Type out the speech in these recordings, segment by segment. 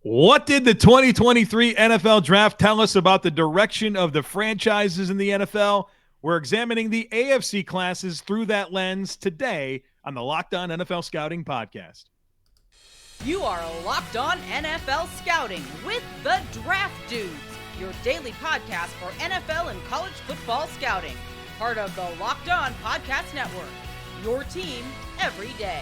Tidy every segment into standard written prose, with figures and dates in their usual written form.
What did the 2023 NFL Draft tell us about the direction of the franchises in the NFL? We're examining the AFC classes through that lens today on the Locked On NFL Scouting Podcast. You are Locked On NFL Scouting with the Draft Dudes, your daily podcast for NFL and college football scouting. Part of the Locked On Podcast Network, your team every day.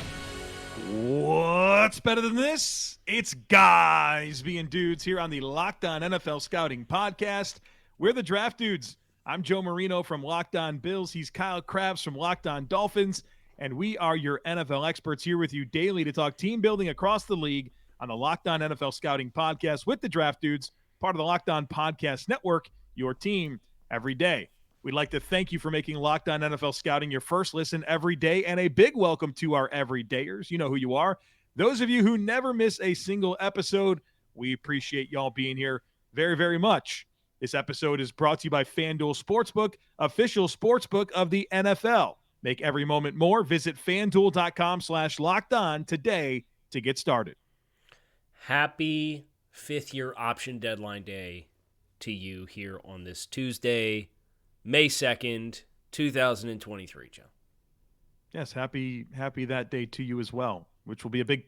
What's better than this? It's guys being dudes here on the Locked On NFL Scouting Podcast. We're the Draft Dudes. I'm Joe Marino from Locked On Bills. He's Kyle Crabbs from Locked On Dolphins. And we are your NFL experts here with you daily to talk team building across the league on the Locked On NFL Scouting Podcast with the Draft Dudes, part of the Locked On Podcast Network, your team every day. We'd like to thank you for making Locked On NFL Scouting your first listen every day, and a big welcome to our everydayers. You know who you are. Those of you who never miss a single episode, we appreciate y'all being here very, very much. This episode is brought to you by FanDuel Sportsbook, official sportsbook of the NFL. Make every moment more. Visit FanDuel.com/lockedon today to get started. Happy fifth-year option deadline day to you here on this Tuesday, May 2nd, 2023, Joe. Yes, happy that day to you as well, which will be a big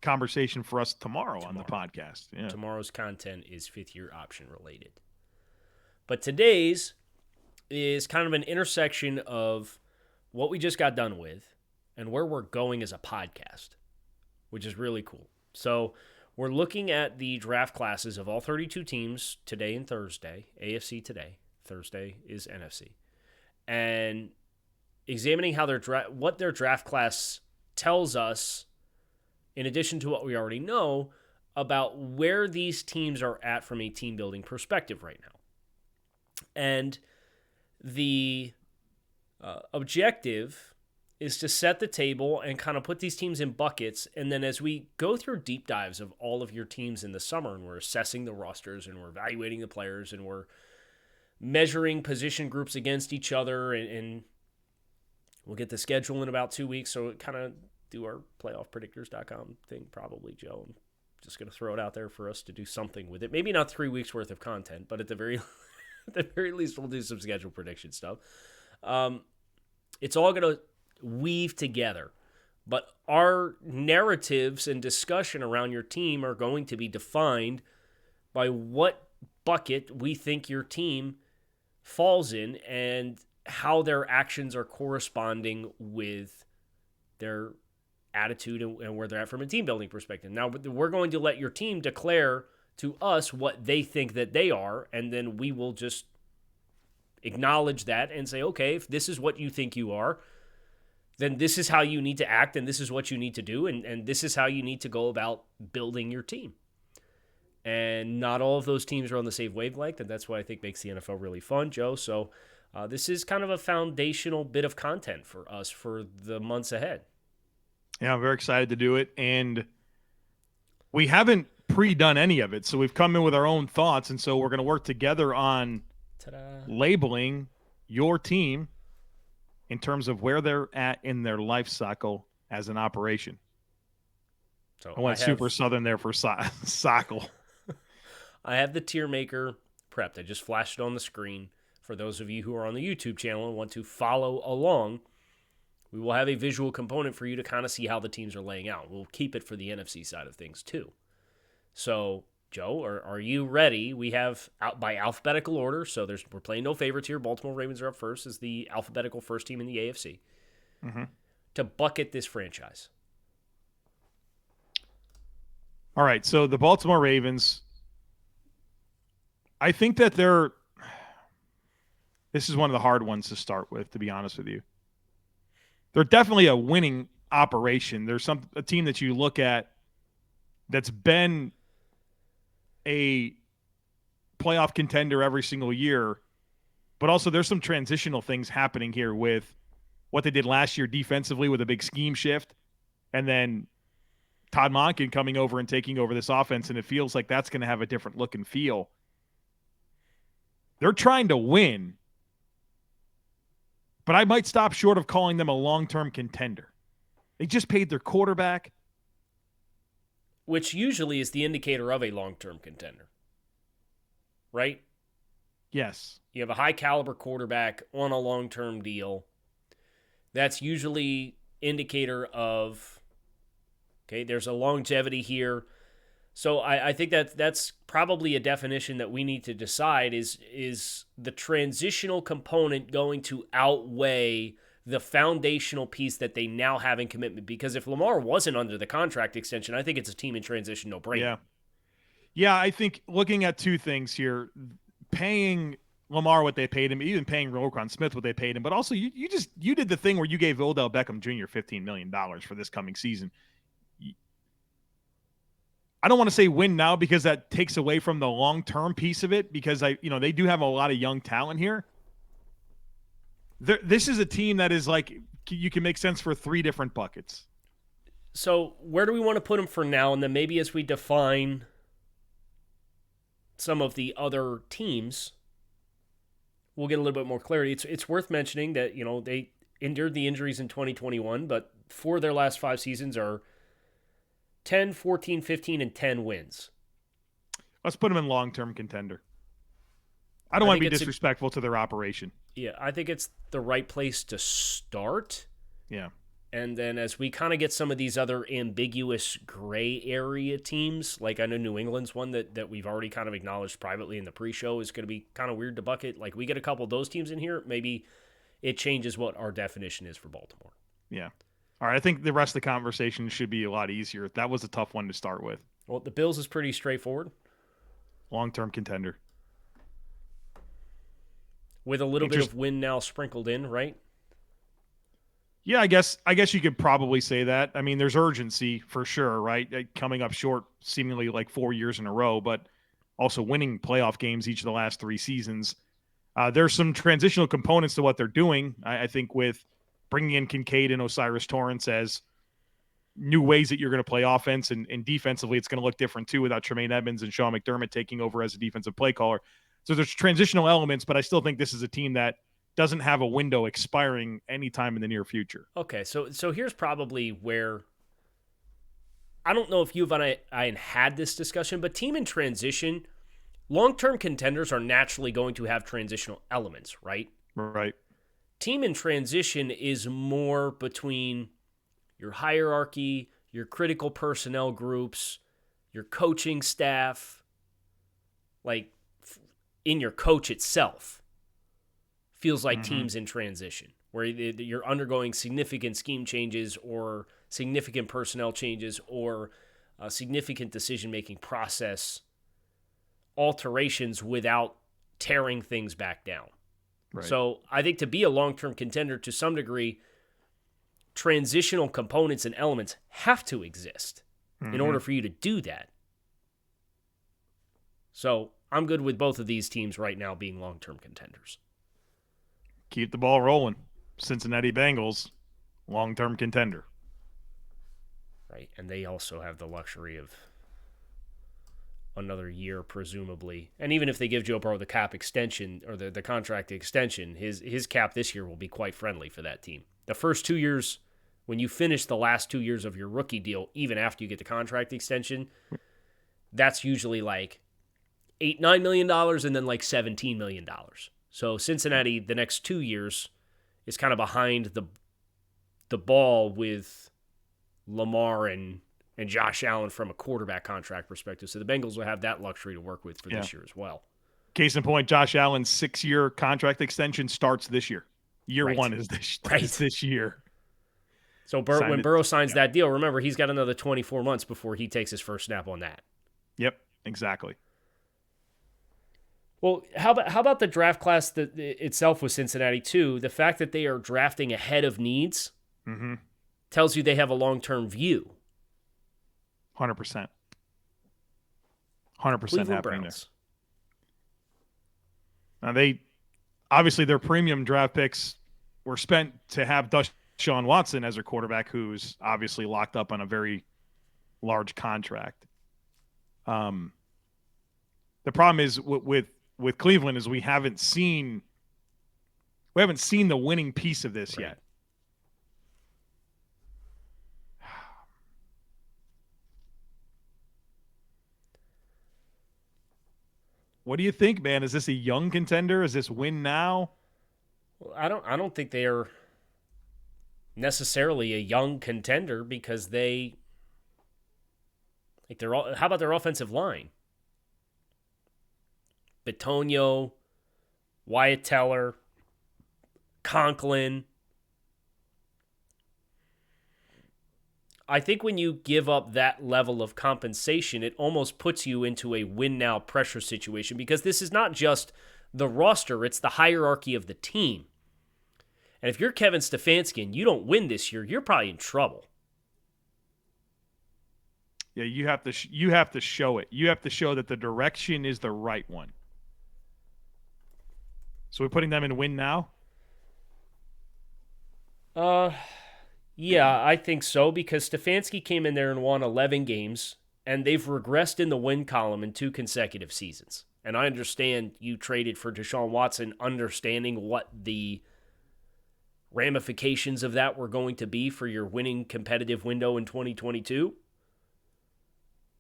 conversation for us tomorrow. On the podcast. Yeah. Tomorrow's content is fifth-year option related. But today's is kind of an intersection of what we just got done with and where we're going as a podcast, which is really cool. So we're looking at the draft classes of all 32 teams today and Thursday, AFC today. Thursday is NFC. And examining how what their draft class tells us, in addition to what we already know, about where these teams are at from a team building perspective right now. And the objective is to set the table and kind of put these teams in buckets. And then as we go through deep dives of all of your teams in the summer, and we're assessing the rosters and we're evaluating the players and we're measuring position groups against each other, and we'll get the schedule in about 2 weeks. So kind of do our playoffpredictors.com thing probably, Joe. I'm just going to throw it out there for us to do something with it. Maybe not 3 weeks worth of content, but at the very least, we'll do some schedule prediction stuff. It's all going to weave together, but our narratives and discussion around your team are going to be defined by what bucket we think your team falls in and how their actions are corresponding with their attitude and where they're at from a team building perspective. Now, we're going to let your team declare to us what they think that they are, and then we will just acknowledge that and say, okay, if this is what you think you are, then this is how you need to act, and this is what you need to do, and this is how you need to go about building your team. And not all of those teams are on the same wavelength, and that's what I think makes the NFL really fun, Joe. So this is kind of a foundational bit of content for us for the months ahead. Yeah, I'm very excited to do it, and we haven't pre-done any of it, so we've come in with our own thoughts, and so we're going to work together on labeling your team in terms of where they're at in their life cycle as an operation. So I went super southern there for cycle. I have the tier maker prepped. I just flashed it on the screen. For those of you who are on the YouTube channel and want to follow along, we will have a visual component for you to kind of see how the teams are laying out. We'll keep it for the NFC side of things too. So, Joe, are you ready? We have out by alphabetical order, so we're playing no favorites here. Baltimore Ravens are up first as the alphabetical first team in the AFC. Mm-hmm. To bucket this franchise. All right, so the Baltimore Ravens, I think that this is one of the hard ones to start with, to be honest with you. They're definitely a winning operation. There's a team that you look at that's been a playoff contender every single year, but also there's some transitional things happening here with what they did last year defensively with a big scheme shift, and then Todd Monken coming over and taking over this offense, and it feels like that's going to have a different look and feel. They're trying to win, but I might stop short of calling them a long-term contender. They just paid their quarterback. which usually is the indicator of a long-term contender, right? Yes. You have a high-caliber quarterback on a long-term deal. That's usually indicator of, okay, there's a longevity here. So I think that's probably a definition that we need to decide is the transitional component going to outweigh the foundational piece that they now have in commitment? Because if Lamar wasn't under the contract extension, I think it's a team in transition no-brainer. Yeah, I think looking at two things here, paying Lamar what they paid him, even paying Roquan Smith what they paid him, but also you did the thing where you gave Odell Beckham Jr. $15 million for this coming season. I don't want to say win now because that takes away from the long-term piece of it, because they do have a lot of young talent here. This is a team that is like, you can make sense for three different buckets. So where do we want to put them for now? And then maybe as we define some of the other teams, we'll get a little bit more clarity. It's worth mentioning that, they endured the injuries in 2021, but 4 of their last 5 seasons are 10, 14, 15, and 10 wins. Let's put them in long-term contender. I don't want to be disrespectful to their operation. Yeah, I think it's the right place to start. Yeah. And then as we kind of get some of these other ambiguous gray area teams, like I know New England's one that we've already kind of acknowledged privately in the pre-show is going to be kind of weird to bucket. Like we get a couple of those teams in here, maybe it changes what our definition is for Baltimore. Yeah. All right, I think the rest of the conversation should be a lot easier. That was a tough one to start with. Well, the Bills is pretty straightforward. Long-term contender. With a little bit of win now sprinkled in, right? Yeah, I guess you could probably say that. I mean, there's urgency for sure, right? Coming up short seemingly like 4 years in a row, but also winning playoff games each of the last 3 seasons. There's some transitional components to what they're doing. I think with bringing in Kincaid and Osiris Torrance as new ways that you're going to play offense, and defensively it's going to look different too without Tremaine Edmonds and Sean McDermott taking over as a defensive play caller. So there's transitional elements, but I still think this is a team that doesn't have a window expiring anytime in the near future. Okay, so here's probably where I don't know if you and I had this discussion, but team in transition, long-term contenders are naturally going to have transitional elements, right? Right. Team in transition is more between your hierarchy, your critical personnel groups, your coaching staff, like in your coach itself. Feels like teams in transition, where you're undergoing significant scheme changes or significant personnel changes or significant decision-making process alterations without tearing things back down. Right. So I think to be a long-term contender, to some degree, transitional components and elements have to exist in order for you to do that. So I'm good with both of these teams right now being long-term contenders. Keep the ball rolling. Cincinnati Bengals, long-term contender. Right, and they also have the luxury of another year, presumably. And even if they give Joe Burrow the cap extension or the contract extension, his cap this year will be quite friendly for that team. The first 2 years, when you finish the last 2 years of your rookie deal, even after you get the contract extension, that's usually like $8-9 million and then like $17 million. So Cincinnati, the next 2 years, is kind of behind the ball with Lamar and Josh Allen from a quarterback contract perspective. So the Bengals will have that luxury to work with for this year as well. Case in point, Josh Allen's 6-year contract extension starts this year. Year one is this year. So when Burrow signs that deal, remember, he's got another 24 months before he takes his first snap on that. Yep, exactly. Well, how about the draft class itself with Cincinnati, too? The fact that they are drafting ahead of needs tells you they have a long-term view. 100%. 100% happening there. Now, obviously their premium draft picks were spent to have Deshaun Watson as their quarterback, who's obviously locked up on a very large contract. The problem is with Cleveland is we haven't seen the winning piece of this yet. What do you think, man? Is this a young contender? Is this win now? Well, I don't think they are necessarily a young contender because how about their offensive line? Bitonio, Wyatt Teller, Conklin. I think when you give up that level of compensation, it almost puts you into a win-now pressure situation because this is not just the roster, it's the hierarchy of the team. And if you're Kevin Stefanski and you don't win this year, you're probably in trouble. Yeah, you have to show it. You have to show that the direction is the right one. So we're putting them in win now? Yeah, I think so because Stefanski came in there and won 11 games, and they've regressed in the win column in 2 consecutive seasons. And I understand you traded for Deshaun Watson, understanding what the ramifications of that were going to be for your winning competitive window in 2022.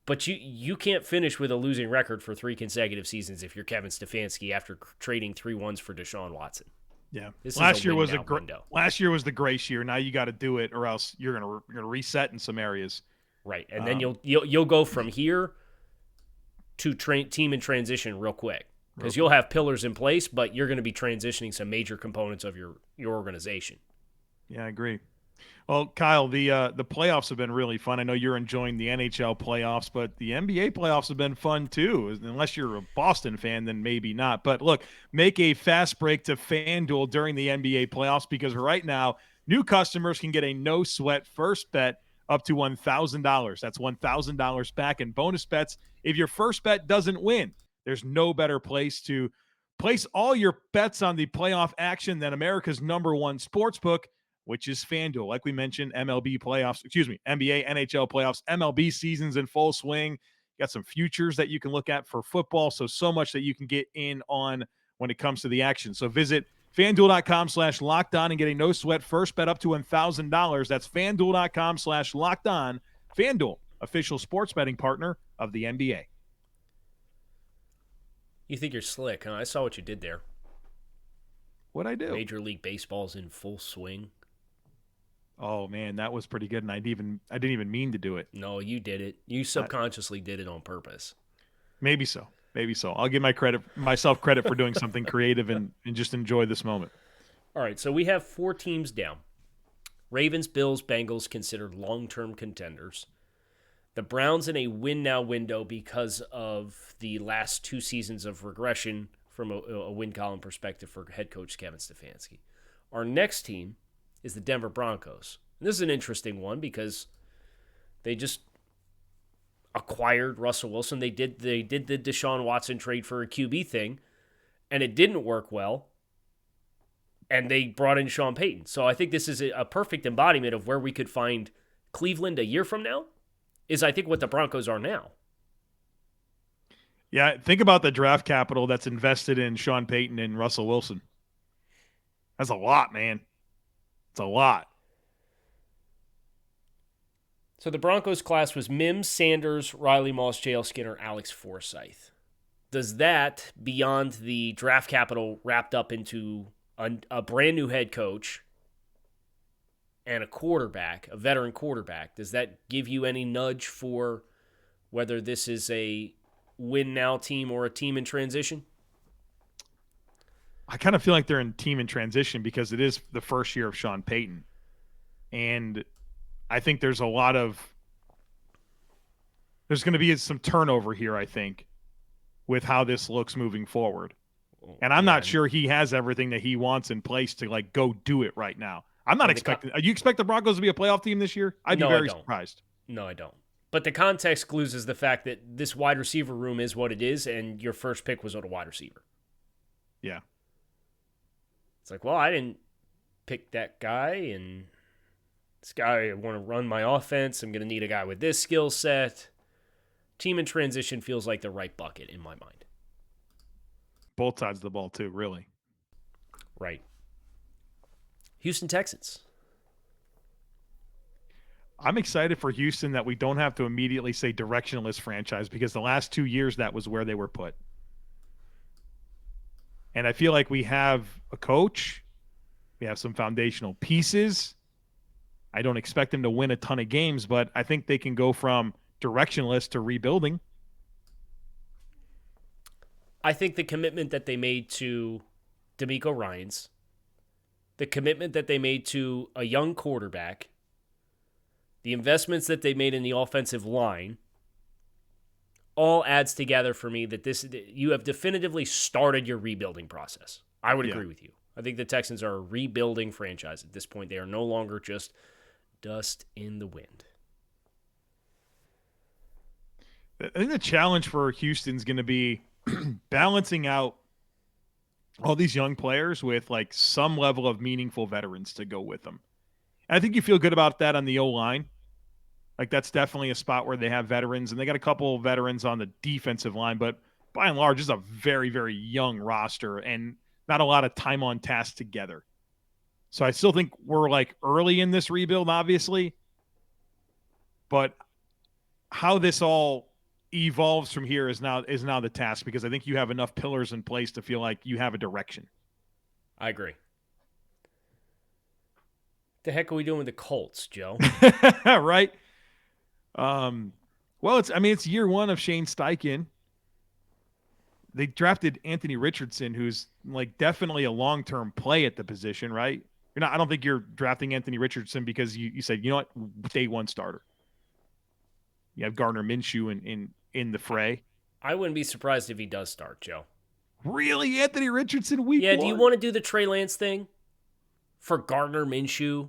But you can't finish with a losing record for 3 consecutive seasons if you're Kevin Stefanski after trading 3 ones for Deshaun Watson. Yeah. This last year was window. the grace year. Now you got to do it, or else you're gonna reset in some areas. Right, and then you'll go from here to team in transition real quick because you'll have pillars in place, but you're going to be transitioning some major components of your organization. Yeah, I agree. Well, Kyle, the playoffs have been really fun. I know you're enjoying the NHL playoffs, but the NBA playoffs have been fun too. Unless you're a Boston fan, then maybe not. But look, make a fast break to FanDuel during the NBA playoffs because right now, new customers can get a no-sweat first bet up to $1,000. That's $1,000 back in bonus bets if your first bet doesn't win. There's no better place to place all your bets on the playoff action than America's #1 sportsbook, which is FanDuel. Like we mentioned, NBA, NHL playoffs, MLB seasons in full swing. You got some futures that you can look at for football. So much that you can get in on when it comes to the action. So visit FanDuel.com/lockedon and get a no-sweat first bet up to $1,000. That's FanDuel.com/lockedon. FanDuel, official sports betting partner of the NBA. You think you're slick, huh? I saw what you did there. What'd I do? Major League Baseball's in full swing. Oh man, that was pretty good, and I didn't even mean to do it. No, you did it. You subconsciously did it on purpose. Maybe so. I'll give myself credit for doing something creative and just enjoy this moment. All right, so we have 4 teams down. Ravens, Bills, Bengals considered long-term contenders. The Browns in a win-now window because of the last 2 seasons of regression from a win column perspective for head coach Kevin Stefanski. Our next team is the Denver Broncos. And this is an interesting one because they just acquired Russell Wilson. They did the Deshaun Watson trade for a QB thing, and it didn't work well. And they brought in Sean Payton. So I think this is a perfect embodiment of where we could find Cleveland a year from now, is I think what the Broncos are now. Yeah, think about the draft capital that's invested in Sean Payton and Russell Wilson. That's a lot, man. It's a lot. So the Broncos class was Mims, Sanders, Riley Moss, J.L. Skinner, Alex Forsythe. Does that, beyond the draft capital wrapped up into a brand new head coach and a quarterback, a veteran quarterback, does that give you any nudge for whether this is a win-now team or a team in transition? I kind of feel like they're in team in transition because it is the first year of Sean Payton. And I think there's going to be some turnover here, I think, with how this looks moving forward. And I'm not sure he has everything that he wants in place to go do it right now. I'm not expecting. You expect the Broncos to be a playoff team this year? I'd be very surprised. No, I don't. But the context clues is the fact that this wide receiver room is what it is, and your first pick was on a wide receiver. Yeah. It's like, well, I didn't pick that guy, and this guy, I want to run my offense. I'm going to need a guy with this skill set. Team in transition feels like the right bucket in my mind. Both sides of the ball, too, really. Right. Houston Texans. I'm excited for Houston that we don't have to immediately say directionless franchise because the last 2 years that was where they were put. And I feel like we have a coach. We have some foundational pieces. I don't expect them to win a ton of games, but I think they can go from directionless to rebuilding. I think the commitment that they made to D'Amico Ryans, the commitment that they made to a young quarterback, the investments that they made in the offensive line, all adds together for me that you have definitively started your rebuilding process. I would agree with you. I think the Texans are a rebuilding franchise at this point. They are no longer just dust in the wind. I think the challenge for Houston's going to be balancing out all these young players with like some level of meaningful veterans to go with them. And I think you feel good about that on the O-line. Like that's definitely a spot where they have veterans, and they got a couple of veterans on the defensive line, but by and large, it's a very, very young roster and not a lot of time on task together. So I still think we're like early in this rebuild, obviously, but how this all evolves from here is now the task, because I think you have enough pillars in place to feel like you have a direction. I agree. The heck are we doing with the Colts, Joe? Right. Well, it's year one of Shane Steichen. They drafted Anthony Richardson, who's like definitely a long-term play at the position, right? I don't think you're drafting Anthony Richardson because you said, you know what, day one starter. You have Gardner Minshew in the fray. I wouldn't be surprised if he does start, Joe. Really? Anthony Richardson week one? Do you want to do the Trey Lance thing for Gardner Minshew?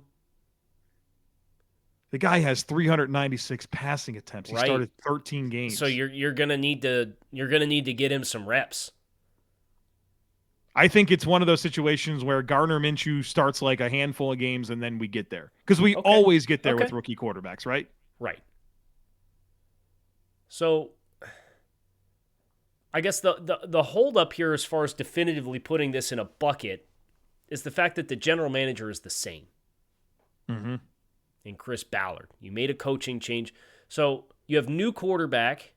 The guy has 396 passing attempts. He started 13 games. So you're gonna need to get him some reps. I think it's one of those situations where Gardner Minshew starts like a handful of games and then we get there. Because we always get there with rookie quarterbacks, right? Right. So I guess the holdup here as far as definitively putting this in a bucket is the fact that the general manager is the same. Mm-hmm. And Chris Ballard. You made a coaching change. So you have new quarterback,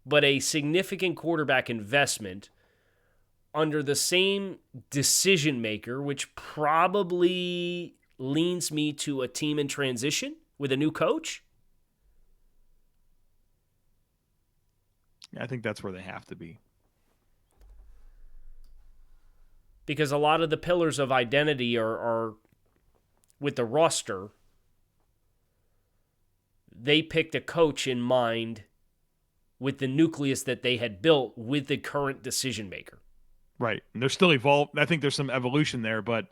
but a significant quarterback investment under the same decision maker, which probably leans me to a team in transition with a new coach. I think that's where they have to be. Because a lot of the pillars of identity are with the roster. They picked a coach in mind with the nucleus that they had built with the current decision maker. Right. And they're still evolved. I think there's some evolution there, but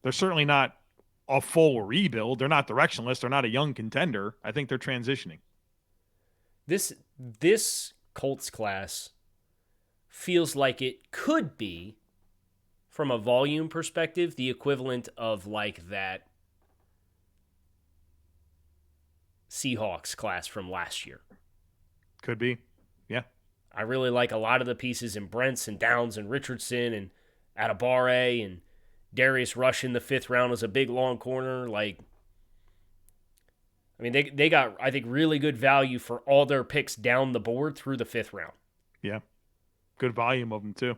they're certainly not a full rebuild. They're not directionless. They're not a young contender. I think they're transitioning. This Colts class feels like it could be, from a volume perspective, the equivalent of like that Seahawks class from last year. Could be. Yeah. I really like a lot of the pieces in Brents and Downs and Richardson and Atabare and Darius Rush in the 5th round as a big long corner. They got, I think, really good value for all their picks down the board through the 5th round. Yeah. Good volume of them too.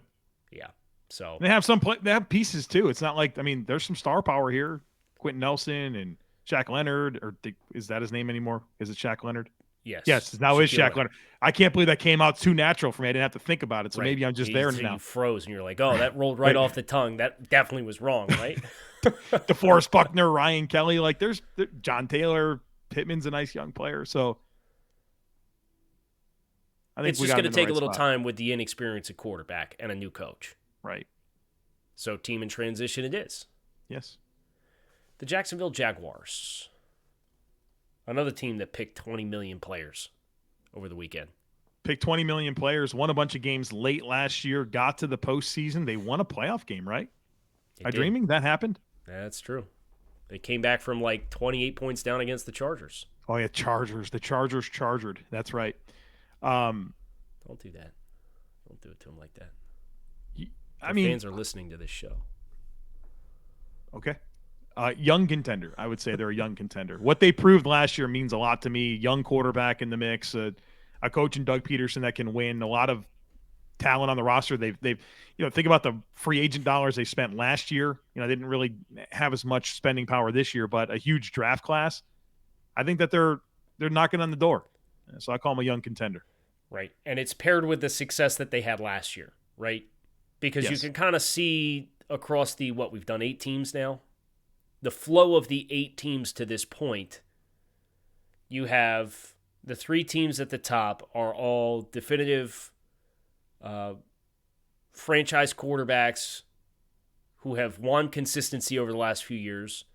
Yeah. So they have they have pieces too. It's not like, there's some star power here. Quentin Nelson and Shaq Leonard, is that his name anymore? Is it Shaq Leonard? Yes. Yes, now is Shaq Leonard. I can't believe that came out too natural for me. I didn't have to think about it, so maybe I'm just there now. You froze, and you're like, oh, that rolled right off the tongue. That definitely was wrong, right? DeForest Buckner, Ryan Kelly, there's John Taylor, Pittman's a nice young player, so I think it's just going to take a little time with the inexperience of quarterback and a new coach. Right. So team in transition it is. Yes. The Jacksonville Jaguars. Another team that picked 20 million players over the weekend. Picked 20 million players, won a bunch of games late last year, got to the postseason. They won a playoff game, right? Am I dreaming? That happened? That's true. They came back from 28 points down against the Chargers. Oh, yeah, Chargers. The Chargers chargered. That's right. Don't do that. Don't do it to them like that. Fans are listening to this show. Okay. Young contender. I would say they're a young contender. What they proved last year means a lot to me. Young quarterback in the mix, a coach in Doug Peterson that can win, a lot of talent on the roster. They've think about the free agent dollars they spent last year. They didn't really have as much spending power this year, but a huge draft class. I think that they're knocking on the door. So I call them a young contender. Right. And it's paired with the success that they had last year, right? Because you can kind of see across we've done 8 teams now. The flow of the 8 teams to this point, you have the 3 teams at the top are all definitive franchise quarterbacks who have won consistency over the last few years.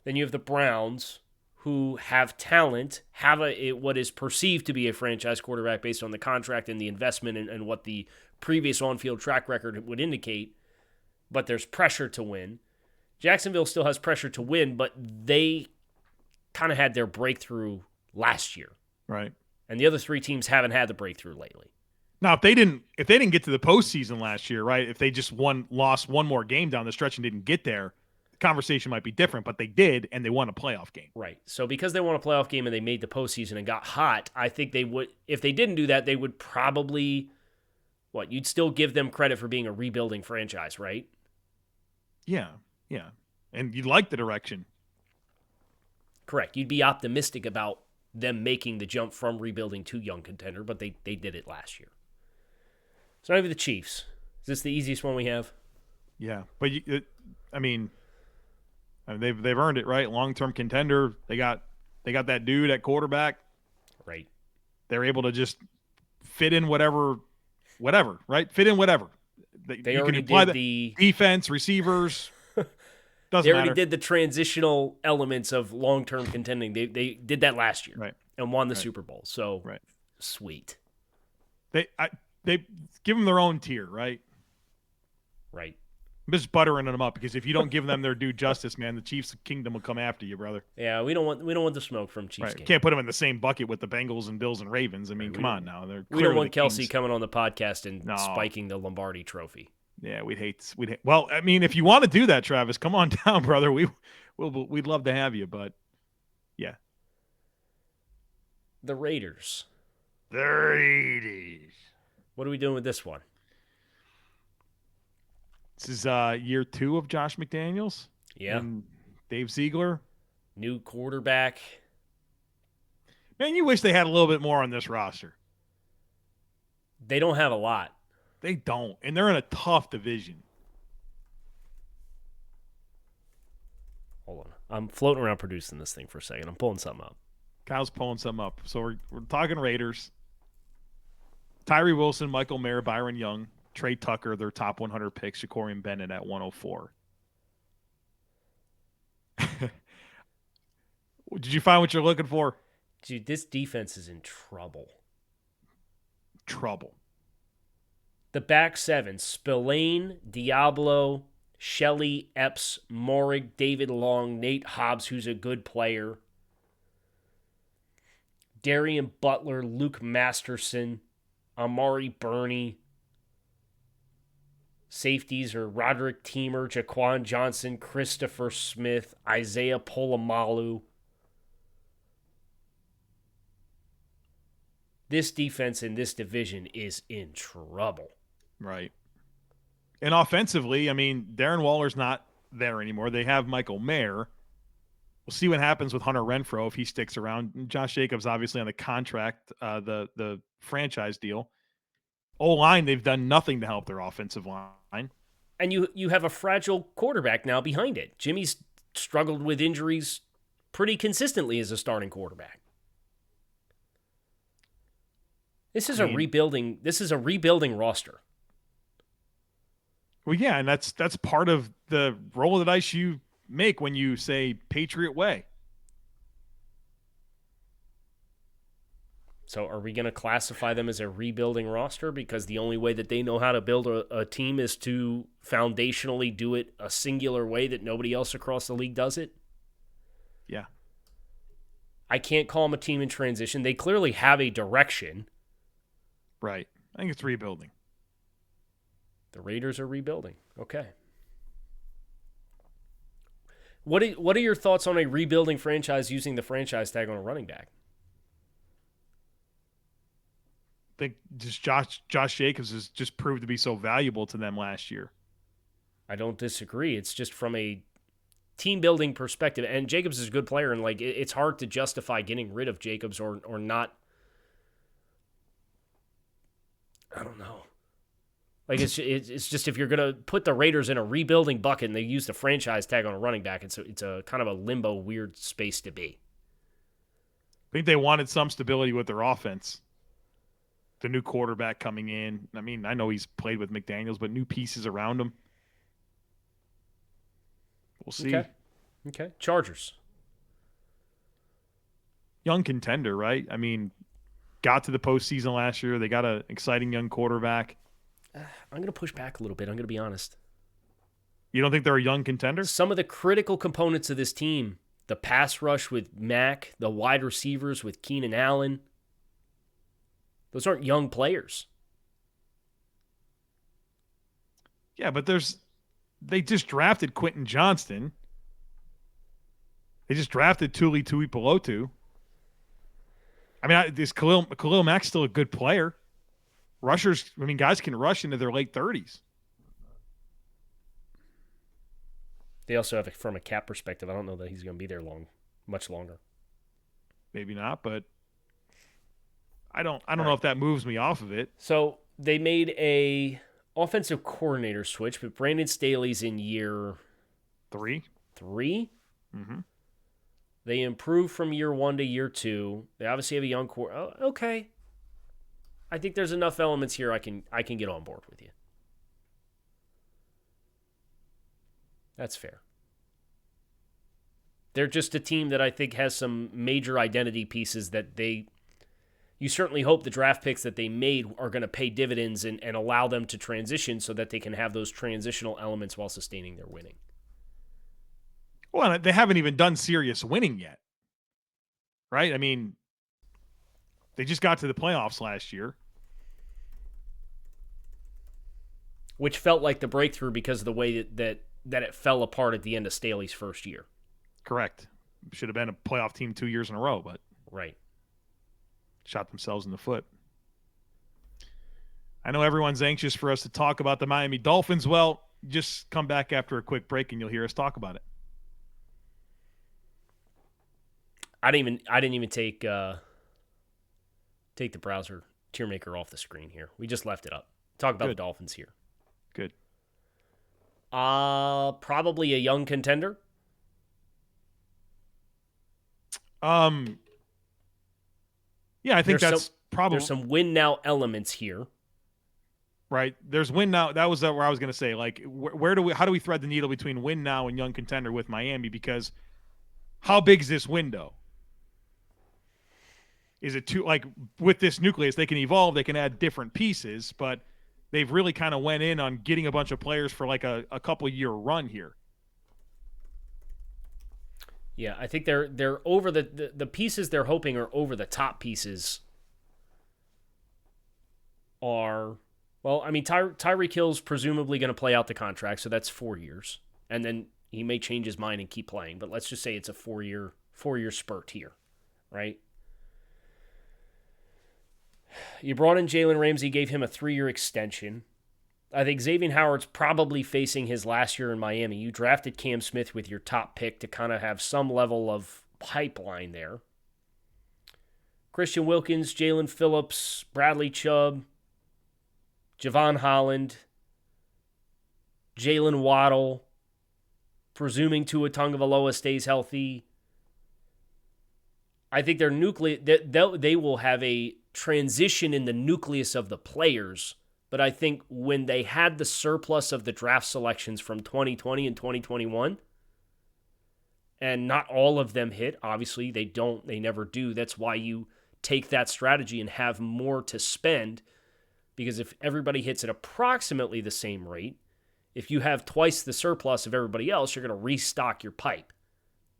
Then you have the Browns, who have talent, have what is perceived to be a franchise quarterback based on the contract and the investment and what the previous on-field track record would indicate, but there's pressure to win. Jacksonville still has pressure to win, but they kind of had their breakthrough last year. Right. And the other 3 teams haven't had the breakthrough lately. Now, if they didn't get to the postseason last year, right, if they just lost one more game down the stretch and didn't get there, conversation might be different, but they did, and they won a playoff game. Right. So because they won a playoff game and they made the postseason and got hot, I think they would, if they didn't do that, they would probably, you'd still give them credit for being a rebuilding franchise, right? Yeah. And you'd like the direction. Correct. You'd be optimistic about them making the jump from rebuilding to young contender, but they did it last year. So now we have the Chiefs. Is this the easiest one we have? Yeah, but they've earned it, right? Long-term contender. They got that dude at quarterback. Right. They're able to just fit in whatever, right? Fit in whatever. They already did the defense, receivers. They already did the transitional elements of long-term contending. They did that last year, right, and won the Super Bowl. So right. Sweet. They give them their own tier, right? Right. I'm just buttering them up because if you don't give them their due justice, man, the Chiefs kingdom will come after you, brother. Yeah, we don't want the smoke from Chiefs. Right. Can't put them in the same bucket with the Bengals and Bills and Ravens. I mean, come on now. We don't want Kelsey coming on the podcast and spiking the Lombardi Trophy. Yeah, we'd hate. Well, I mean, if you want to do that, Travis, come on down, brother. We'd love to have you, but yeah. The Raiders. What are we doing with this one? This is year 2 of Josh McDaniels. Yeah. And Dave Ziegler. New quarterback. Man, you wish they had a little bit more on this roster. They don't have a lot. They don't. And they're in a tough division. Hold on. I'm floating around producing this thing for a second. I'm pulling something up. Kyle's pulling something up. So we're talking Raiders. Tyree Wilson, Michael Mayer, Byron Young, Trey Tucker, their top 100 picks, Ja'Cory Bennett at 104. Did you find what you're looking for? Dude, this defense is in trouble. The back 7, Spillane, Diablo, Shelley, Epps, Morig, David Long, Nate Hobbs, who's a good player, Darian Butler, Luke Masterson, Amari Burney. Safeties are Roderick Teamer, Jaquan Johnson, Christopher Smith, Isaiah Polamalu. This defense in this division is in trouble. Right. And offensively, I mean, Darren Waller's not there anymore. They have Michael Mayer. We'll see what happens with Hunter Renfrow if he sticks around. Josh Jacobs obviously on the contract, the franchise deal. O-line, they've done nothing to help their offensive line. And you have a fragile quarterback now behind it. Jimmy's struggled with injuries pretty consistently as a starting quarterback. This is a rebuilding roster. Well, yeah, and that's part of the roll of the dice you make when you say Patriot way. So are we going to classify them as a rebuilding roster because the only way that they know how to build a team is to foundationally do it a singular way that nobody else across the league does it? Yeah. I can't call them a team in transition. They clearly have a direction. Right. I think it's rebuilding. The Raiders are rebuilding. Okay. What are your thoughts on a rebuilding franchise using the franchise tag on a running back? think just Josh Jacobs has just proved to be so valuable to them last year. I don't disagree. It's just from a team building perspective, and Jacobs is a good player, and like it's hard to justify getting rid of Jacobs or not. I don't know. Like it's just if you're gonna put the Raiders in a rebuilding bucket and they use the franchise tag on a running back, it's a kind of a limbo, weird space to be. I think they wanted some stability with their offense. The new quarterback coming in. I mean, I know he's played with McDaniels, but new pieces around him. We'll see. Okay. Chargers. Young contender, right? I mean, got to the postseason last year. They got an exciting young quarterback. I'm going to push back a little bit. I'm going to be honest. You don't think they're a young contender? Some of the critical components of this team, the pass rush with Mack, the wide receivers with Keenan Allen, those aren't young players. Yeah, but they just drafted Quentin Johnston. They just drafted Tuli Tuipulotu. I mean, is Khalil Mack's still a good player? Rushers, I mean, guys can rush into their late 30s. They also have, from a cap perspective, I don't know that he's going to be there much longer. Maybe not, but I don't know if that moves me off of it. So they made a offensive coordinator switch, but Brandon Staley's in year 3. Mm-hmm. They improved from year 1 to year 2. They obviously have a young core. Oh, okay. I think there's enough elements here I can get on board with you. That's fair. They're just a team that I think has some major identity pieces that you certainly hope the draft picks that they made are going to pay dividends and allow them to transition so that they can have those transitional elements while sustaining their winning. Well, they haven't even done serious winning yet, right? I mean, they just got to the playoffs last year. Which felt like the breakthrough because of the way that it fell apart at the end of Staley's first year. Correct. Should have been a playoff team 2 years in a row, but right. Shot themselves in the foot. I know everyone's anxious for us to talk about the Miami Dolphins. Well, just come back after a quick break and you'll hear us talk about it. I didn't even take the browser tier maker off the screen here. We just left it up. Talk about the Dolphins here. Good. Probably a young contender. Yeah, I think that's probably there's some win now elements here. Right. There's win now. That was where I was going to say, like, how do we thread the needle between win now and young contender with Miami? Because how big is this window? Is it too, like, with this nucleus, they can evolve, they can add different pieces, but they've really kind of went in on getting a bunch of players for like a couple year run here. Yeah, I think they're over the pieces they're hoping are over the top pieces are, well, I mean, Tyreek Hill's presumably going to play out the contract, so that's 4 years. And then he may change his mind and keep playing, but let's just say it's a 4-year spurt here, right? You brought in Jalen Ramsey, gave him a 3-year extension. I think Xavier Howard's probably facing his last year in Miami. You drafted Cam Smith with your top pick to kind of have some level of pipeline there. Christian Wilkins, Jalen Phillips, Bradley Chubb, Javon Holland, Jalen Waddle, presuming Tua Tagovailoa stays healthy. I think their nucleus, they will have a transition in the nucleus of the players. But I think when they had the surplus of the draft selections from 2020 and 2021, and not all of them hit, obviously they never do. That's why you take that strategy and have more to spend, because if everybody hits at approximately the same rate, if you have twice the surplus of everybody else, you're going to restock your pipe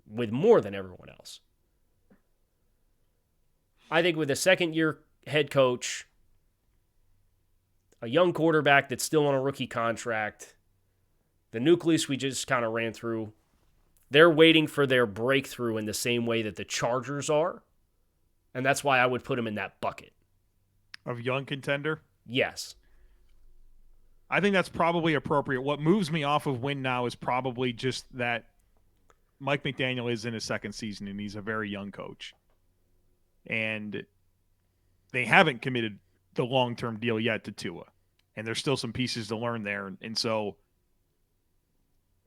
with more than everyone else. I think with a second-year head coach, a young quarterback that's still on a rookie contract, the nucleus we just kind of ran through, they're waiting for their breakthrough in the same way that the Chargers are, and that's why I would put them in that bucket. Of young contender? Yes. I think that's probably appropriate. What moves me off of win now is probably just that Mike McDaniel is in his second season and he's a very young coach. And they haven't committed the long-term deal yet to Tua. And there's still some pieces to learn there. And so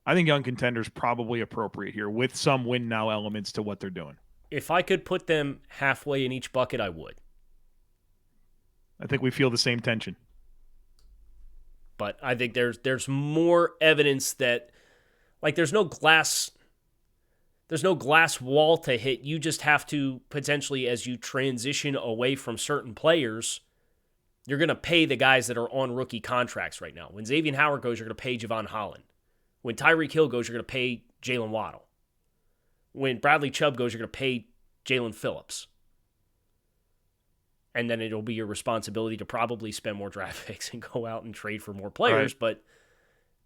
I think young contender is probably appropriate here with some win now elements to what they're doing. If I could put them halfway in each bucket, I would. I think we feel the same tension. But I think there's more evidence that, like, there's no glass wall to hit. You just have to potentially, as you transition away from certain players, you're going to pay the guys that are on rookie contracts right now. When Xavier Howard goes, you're going to pay Javon Holland. When Tyreek Hill goes, you're going to pay Jalen Waddle. When Bradley Chubb goes, you're going to pay Jalen Phillips. And then it'll be your responsibility to probably spend more draft picks and go out and trade for more players. Right. But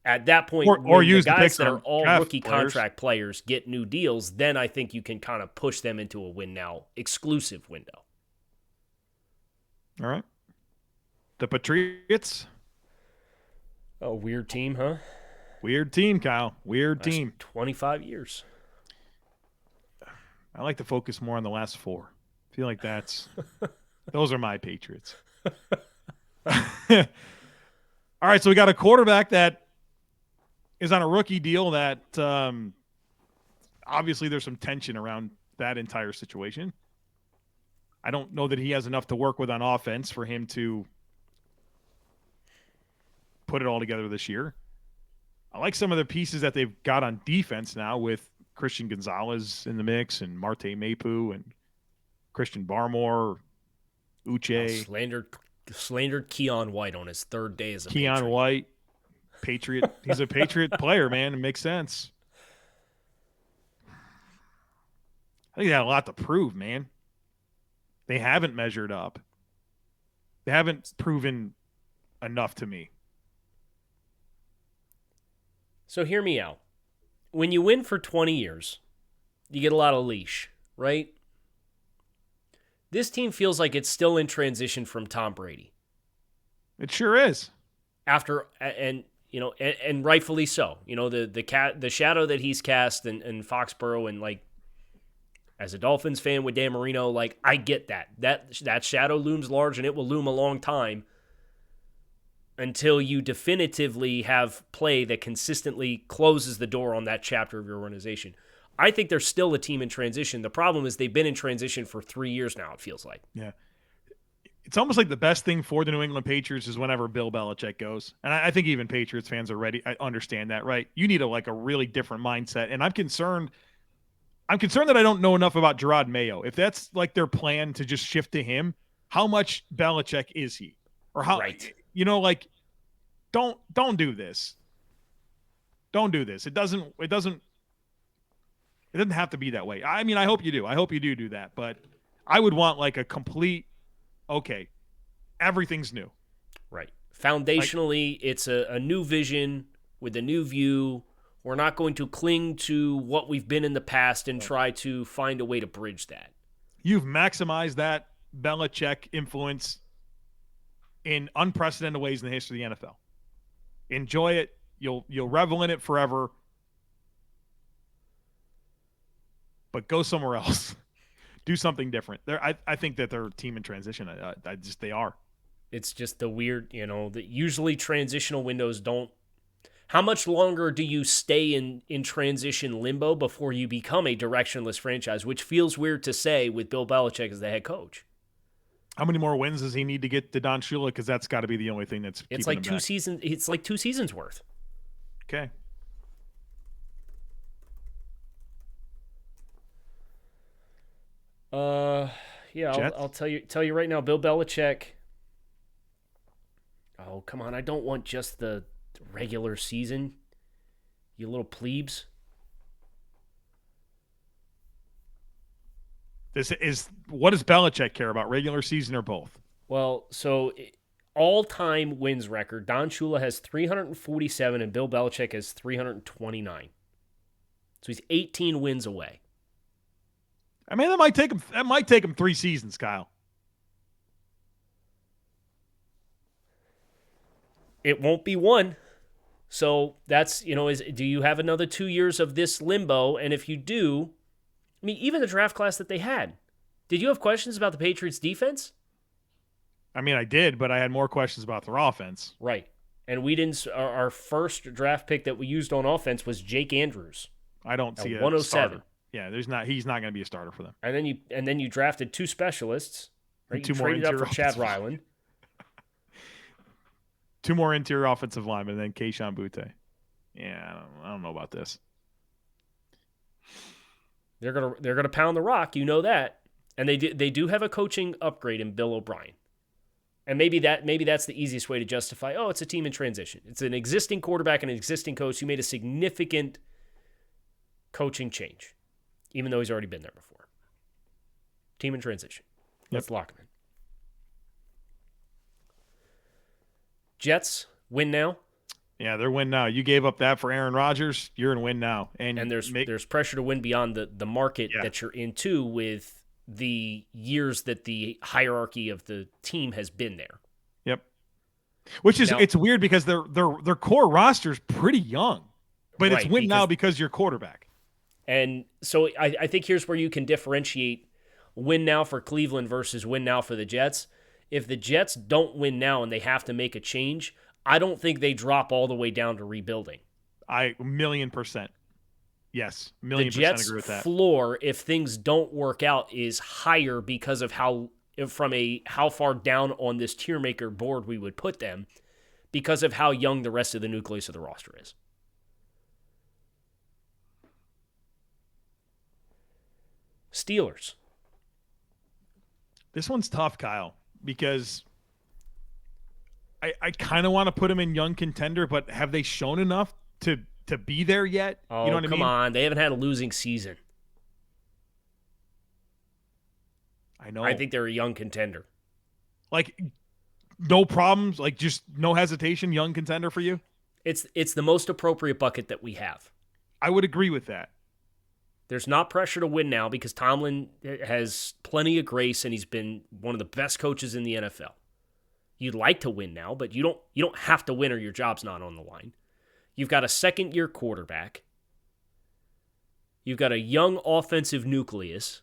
at that point, or use the guys that are all rookie players. Contract players get new deals, then I think you can kind of push them into a win now exclusive window. All right. The Patriots. Oh, weird team, huh? Weird team, Kyle. Weird team. 25 years. I like to focus more on the last 4. I feel like those are my Patriots. All right, so we got a quarterback that is on a rookie deal that obviously there's some tension around that entire situation. I don't know that he has enough to work with on offense for him to put it all together this year. I like some of the pieces that they've got on defense now with Christian Gonzalez in the mix and Marte Mapu and Christian Barmore, Uche. Slandered Keon White on his third day as a Keon Patriot. White, Patriot. He's a Patriot player, man. It makes sense. I think they have a lot to prove, man. They haven't measured up. They haven't proven enough to me. So hear me out. When you win for 20 years, you get a lot of leash, right? This team feels like it's still in transition from Tom Brady. It sure is. And rightfully so. You know, the shadow that he's cast in Foxborough, and like, as a Dolphins fan with Dan Marino, like, I get that. That shadow looms large and it will loom a long time until you definitively have play that consistently closes the door on that chapter of your organization. I think they're still a team in transition. The problem is they've been in transition for 3 years now, it feels like. Yeah. It's almost like the best thing for the New England Patriots is whenever Bill Belichick goes. And I think even Patriots fans are ready. I understand that, right? You need a really different mindset. And I'm concerned that I don't know enough about Gerard Mayo. If that's like their plan to just shift to him, how much Belichick is he? Or how, right. Don't do this. Don't do this. It doesn't have to be that way. I mean, I hope you do. I hope you do that. But I would want like a complete, okay, everything's new. Right. Foundationally, it's a new vision with a new view. We're not going to cling to what we've been in the past and try to find a way to bridge that. You've maximized that Belichick influence in unprecedented ways in the history of the NFL. Enjoy it. You'll revel in it forever. But go somewhere else. Do something different. I think that they're a team in transition. They are. It's just the weird, that usually transitional windows don't. How much longer do you stay in transition limbo before you become a directionless franchise, which feels weird to say with Bill Belichick as the head coach? How many more wins does he need to get to Don Shula? Because that's got to be the only thing that's it's keeping like him two back. seasons. It's like 2 seasons worth. Okay. Yeah, I'll tell you right now, Bill Belichick. Oh, come on. I don't want just the regular season, you little plebes. What does Belichick care about, regular season or both? Well, so all-time wins record, Don Shula has 347 and Bill Belichick has 329. So he's 18 wins away. I mean, that might take him 3 seasons, Kyle. It won't be one. So that's, do you have another 2 years of this limbo? And if you do, I mean, even the draft class that they had, did you have questions about the Patriots defense? I mean, I did, but I had more questions about their offense. Right. And we didn't, our first draft pick that we used on offense was Jake Andrews. I don't see a 107. starter. Yeah, he's not going to be a starter for them. And then you drafted 2 specialists, right? And 2 you more traded up for interior Chad Ryland. 2 more interior offensive linemen, and then Kayshon Boutte. Yeah, I don't know about this. They're gonna pound the rock, you know that, and they do have a coaching upgrade in Bill O'Brien, and maybe that's the easiest way to justify. Oh, it's a team in transition. It's an existing quarterback and an existing coach who made a significant coaching change, even though he's already been there before. Team in transition. Let's lock him in. Jets win now. Yeah, they're win now. You gave up that for Aaron Rodgers. You're in win now, and there's pressure to win beyond the market that you're into with the years that the hierarchy of the team has been there. Yep. Which is it's weird because their core roster is pretty young, but it's win now because you're quarterback. And so I think here's where you can differentiate win now for Cleveland versus win now for the Jets. If the Jets don't win now and they have to make a change, I don't think they drop all the way down to rebuilding. I 1,000,000%. Yes, 1,000,000% agree with that. The Jets' floor, if things don't work out, is higher because of how far down on this tier maker board we would put them, because of how young the rest of the nucleus of the roster is. Steelers. This one's tough, Kyle, because I kind of want to put them in young contender, but have they shown enough to be there yet? Oh, you know what I mean? Come on. They haven't had a losing season. I know. I think they're a young contender. Like, no problems, like just no hesitation, young contender for you? It's the most appropriate bucket that we have. I would agree with that. There's not pressure to win now because Tomlin has plenty of grace and he's been one of the best coaches in the NFL. You'd like to win now, but you don't have to win or your job's not on the line. You've got a second-year quarterback. You've got a young offensive nucleus.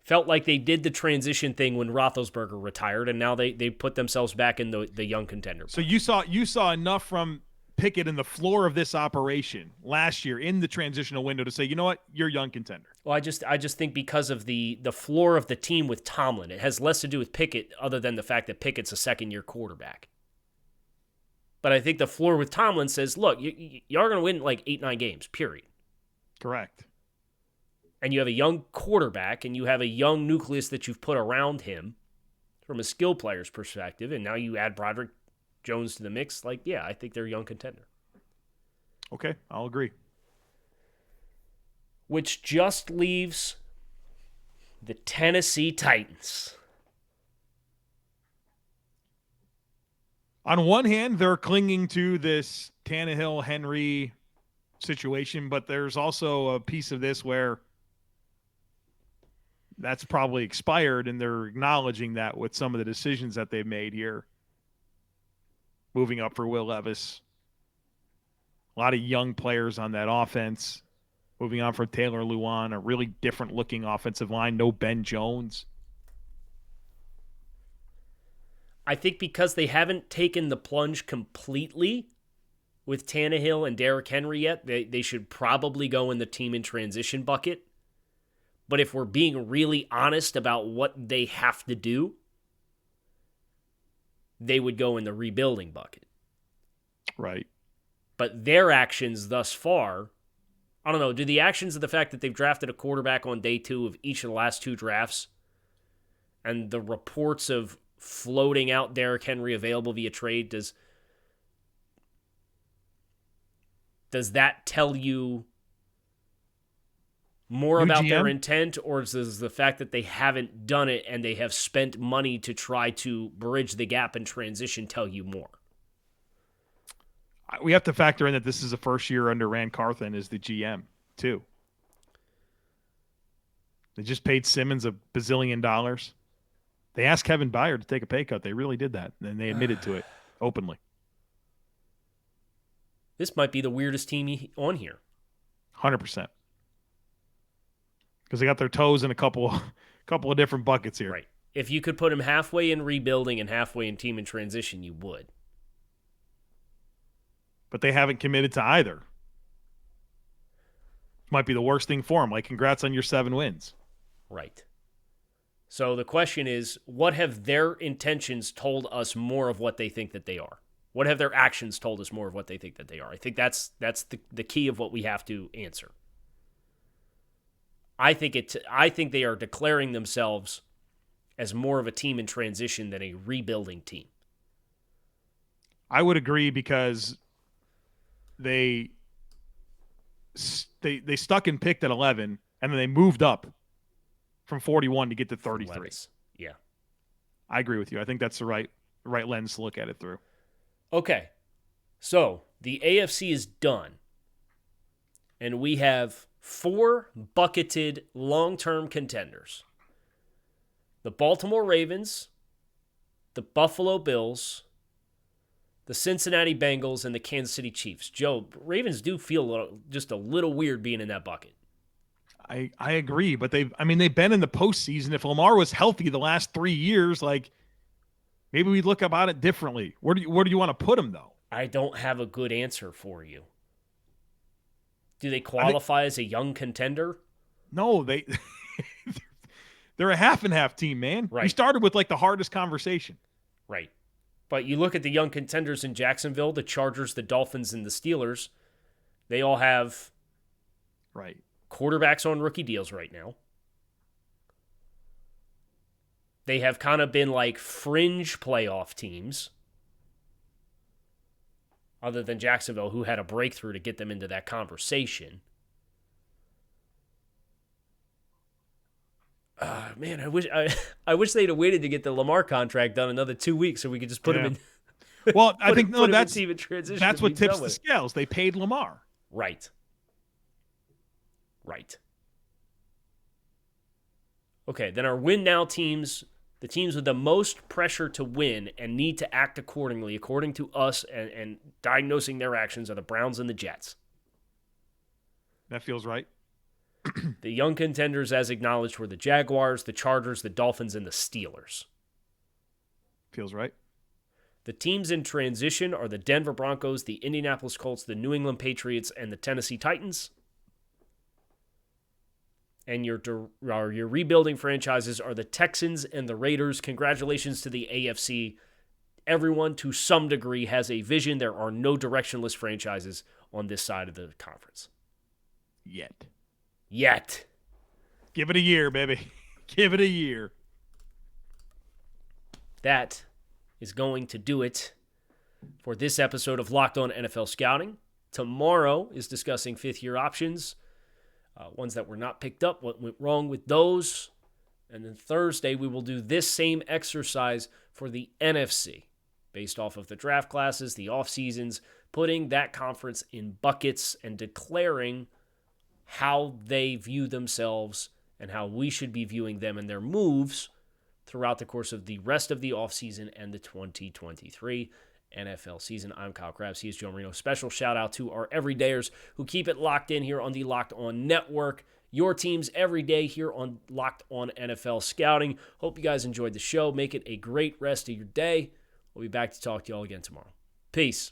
Felt like they did the transition thing when Roethlisberger retired, and now they put themselves back in the young contender. So you saw enough from Pickett in the floor of this operation last year in the transitional window to say, you know what, you're a young contender. Well, I just think because of the floor of the team with Tomlin, it has less to do with Pickett other than the fact that Pickett's a second-year quarterback. But I think the floor with Tomlin says, look, you are going to win like 8-9 games, period. Correct. And you have a young quarterback and you have a young nucleus that you've put around him from a skill player's perspective, and now you add Broderick Jones to the mix. Like, yeah, I think they're a young contender. Okay, I'll agree. Which just leaves the Tennessee Titans. On one hand, they're clinging to this Tannehill-Henry situation, but there's also a piece of this where that's probably expired, and they're acknowledging that with some of the decisions that they've made here. Moving up for Will Levis. A lot of young players on that offense. Moving on for Taylor Lewan, a really different-looking offensive line. No Ben Jones. I think because they haven't taken the plunge completely with Tannehill and Derrick Henry yet, they should probably go in the team in transition bucket. But if we're being really honest about what they have to do, they would go in the rebuilding bucket. Right. But their actions thus far, I don't know, do the actions of the fact that they've drafted a quarterback on day 2 of each of the last 2 drafts and the reports of floating out Derrick Henry available via trade, does that tell you more about their intent, or does the fact that they haven't done it and they have spent money to try to bridge the gap and transition tell you more? We have to factor in that this is the first year under Rand Carthen as the GM, too. They just paid Simmons $1 bazillion. They asked Kevin Byard to take a pay cut. They really did that, and they admitted to it openly. This might be the weirdest team on here. 100%. Because they got their toes in a couple of different buckets here. Right. If you could put them halfway in rebuilding and halfway in team in transition, you would. But they haven't committed to either. Might be the worst thing for them. Like, congrats on your 7 wins. Right. So the question is, what have their intentions told us more of what they think that they are? What have their actions told us more of what they think that they are? I think that's the key of what we have to answer. I think they are declaring themselves as more of a team in transition than a rebuilding team. I would agree because they stuck and picked at 11, and then they moved up from 41 to get to 33. Yeah. I agree with you. I think that's the right lens to look at it through. Okay. So the AFC is done. And we have 4 bucketed long-term contenders. The Baltimore Ravens, the Buffalo Bills, the Cincinnati Bengals, and the Kansas City Chiefs. Joe, Ravens do feel just a little weird being in that bucket. I agree, but they've been in the postseason. If Lamar was healthy the last 3 years, like, maybe we'd look about it differently. Where do you want to put him, though? I don't have a good answer for you. Do they qualify as a young contender? No, they're a half and half team, man. Right. We started with like the hardest conversation. Right. But you look at the young contenders in Jacksonville, the Chargers, the Dolphins, and the Steelers. They all have quarterbacks on rookie deals right now. They have kind of been like fringe playoff teams, other than Jacksonville, who had a breakthrough to get them into that conversation. Man, I wish they'd have waited to get the Lamar contract done another 2 weeks so we could just put him in. Well, I think that's what tips the it. scales. They paid Lamar. Right. Okay, then our win now teams, the teams with the most pressure to win and need to act accordingly, according to us and diagnosing their actions, are the Browns and the Jets. That feels right. The young contenders, as acknowledged, were the Jaguars, the Chargers, the Dolphins, and the Steelers. Feels right. The teams in transition are the Denver Broncos, the Indianapolis Colts, the New England Patriots, and the Tennessee Titans. And your rebuilding franchises are the Texans and the Raiders. Congratulations to the AFC. Everyone, to some degree, has a vision. There are no directionless franchises on this side of the conference. Yet. Give it a year, baby. Give it a year. That is going to do it for this episode of Locked On NFL Scouting. Tomorrow is discussing fifth-year options, ones that were not picked up, what went wrong with those. And then Thursday, we will do this same exercise for the NFC, based off of the draft classes, the off seasons, putting that conference in buckets and declaring how they view themselves and how we should be viewing them and their moves throughout the course of the rest of the offseason and the 2023 NFL season. I'm Kyle Crabbs. He is Joe Marino. Special shout out to our everydayers who keep it locked in here on the Locked On Network. Your teams every day here on Locked On NFL Scouting. Hope you guys enjoyed the show. Make it a great rest of your day. We'll be back to talk to you all again tomorrow. Peace.